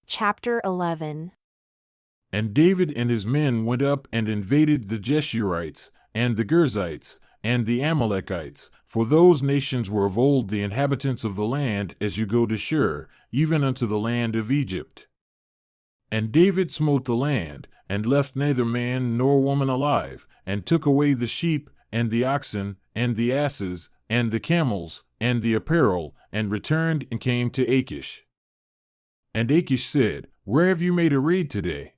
Chapter 11. And David and his men went up and invaded the Jeshurites, and the Girzites, and the Amalekites, for those nations were of old the inhabitants of the land as you go to Shur, even unto the land of Egypt. And David smote the land, and left neither man nor woman alive, and took away the sheep, and the oxen, and the asses, and the camels, and the apparel, and returned and came to Achish. And Achish said, Where have you made a raid today?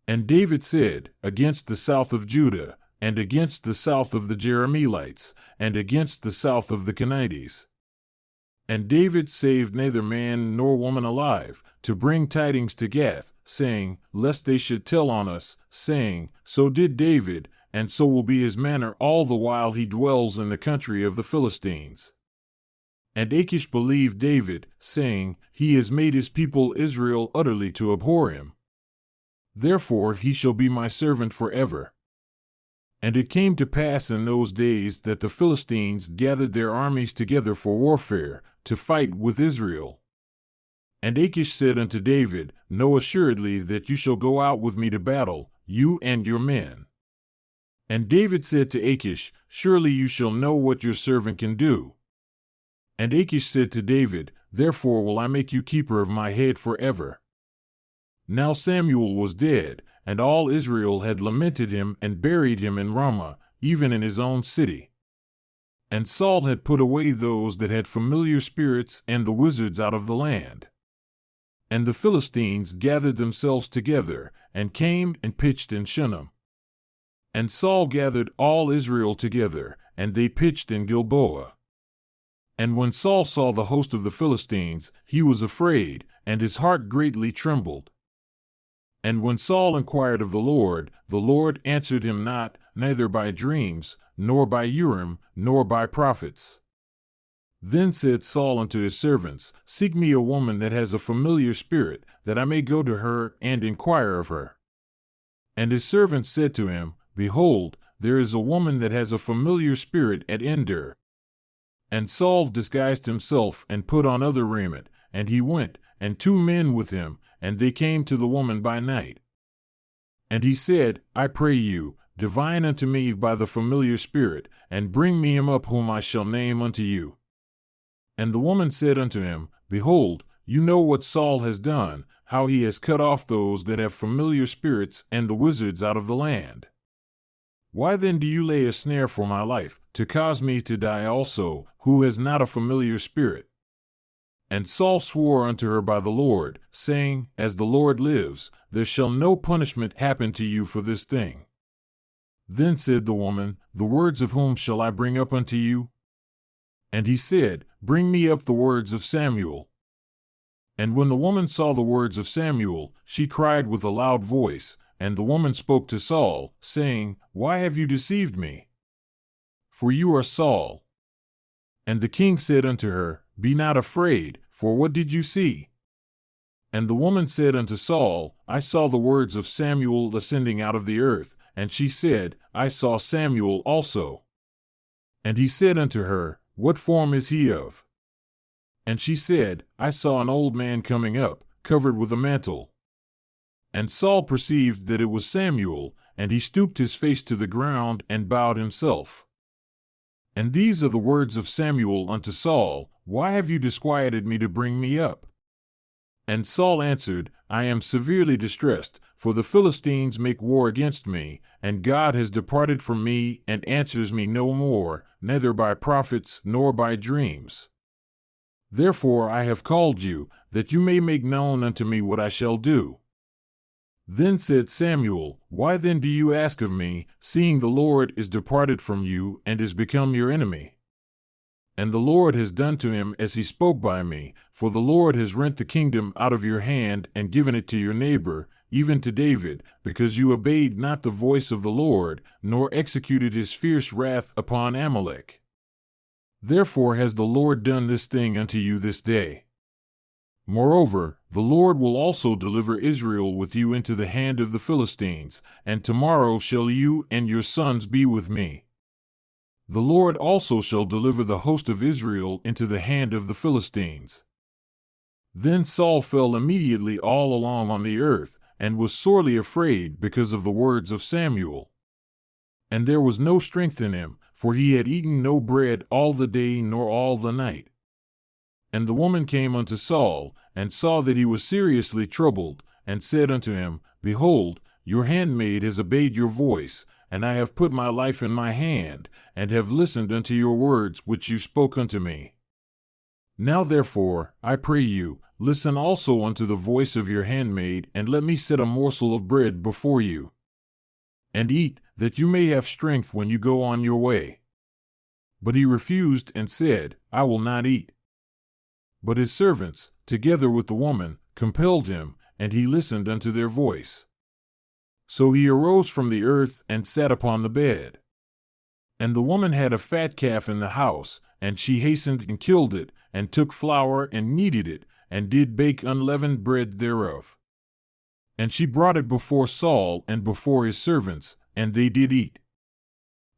And David said, Against the south of Judah, and against the south of the Jerahmeelites, and against the south of the Kenites. And David saved neither man nor woman alive, to bring tidings to Gath, saying, Lest they should tell on us, saying, So did David, and so will be his manner all the while he dwells in the country of the Philistines. And Achish believed David, saying, He has made his people Israel utterly to abhor him. Therefore he shall be my servant forever. And it came to pass in those days that the Philistines gathered their armies together for warfare, to fight with Israel. And Achish said unto David, Know assuredly that you shall go out with me to battle, you and your men. And David said to Achish, Surely you shall know what your servant can do. And Achish said to David, Therefore will I make you keeper of my head forever. Now Samuel was dead, and all Israel had lamented him and buried him in Ramah, even in his own city. And Saul had put away those that had familiar spirits and the wizards out of the land. And the Philistines gathered themselves together, and came and pitched in Shunem. And Saul gathered all Israel together, and they pitched in Gilboa. And when Saul saw the host of the Philistines, he was afraid, and his heart greatly trembled. And when Saul inquired of the Lord answered him not, neither by dreams, nor by Urim, nor by prophets. Then said Saul unto his servants, Seek me a woman that has a familiar spirit, that I may go to her and inquire of her. And his servants said to him, Behold, there is a woman that has a familiar spirit at Endur. And Saul disguised himself and put on other raiment, and he went, and 2 men with him, and they came to the woman by night. And he said, I pray you, divine unto me by the familiar spirit, and bring me him up whom I shall name unto you. And the woman said unto him, Behold, you know what Saul has done, how he has cut off those that have familiar spirits and the wizards out of the land. Why then do you lay a snare for my life, to cause me to die also, who has not a familiar spirit? And Saul swore unto her by the Lord, saying, As the Lord lives, there shall no punishment happen to you for this thing. Then said the woman, The words of whom shall I bring up unto you? And he said, Bring me up the words of Samuel. And when the woman saw the words of Samuel, she cried with a loud voice, and the woman spoke to Saul, saying, Why have you deceived me? For you are Saul. And the king said unto her, Be not afraid, for what did you see? And the woman said unto Saul, I saw the words of Samuel ascending out of the earth. And she said, I saw Samuel also. And he said unto her, What form is he of? And she said, I saw an old man coming up, covered with a mantle. And Saul perceived that it was Samuel, and he stooped his face to the ground and bowed himself. And these are the words of Samuel unto Saul, Why have you disquieted me to bring me up? And Saul answered, I am severely distressed, for the Philistines make war against me, and God has departed from me and answers me no more, neither by prophets nor by dreams. Therefore I have called you, that you may make known unto me what I shall do. Then said Samuel, Why then do you ask of me, seeing the Lord is departed from you and is become your enemy? And the Lord has done to him as he spoke by me, for the Lord has rent the kingdom out of your hand and given it to your neighbor, even to David, because you obeyed not the voice of the Lord, nor executed his fierce wrath upon Amalek. Therefore has the Lord done this thing unto you this day. Moreover, the Lord will also deliver Israel with you into the hand of the Philistines, and tomorrow shall you and your sons be with me. The Lord also shall deliver the host of Israel into the hand of the Philistines. Then Saul fell immediately all along on the earth, and was sorely afraid because of the words of Samuel. And there was no strength in him, for he had eaten no bread all the day nor all the night. And the woman came unto Saul, and saw that he was seriously troubled, and said unto him, Behold, your handmaid has obeyed your voice, and I have put my life in my hand, and have listened unto your words which you spoke unto me. Now therefore, I pray you, listen also unto the voice of your handmaid, and let me set a morsel of bread before you. And eat, that you may have strength when you go on your way. But he refused and said, I will not eat. But his servants, together with the woman, compelled him, and he listened unto their voice. So he arose from the earth and sat upon the bed. And the woman had a fat calf in the house, and she hastened and killed it, and took flour and kneaded it, and did bake unleavened bread thereof. And she brought it before Saul and before his servants, and they did eat.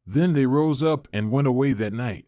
Then they rose up and went away that night.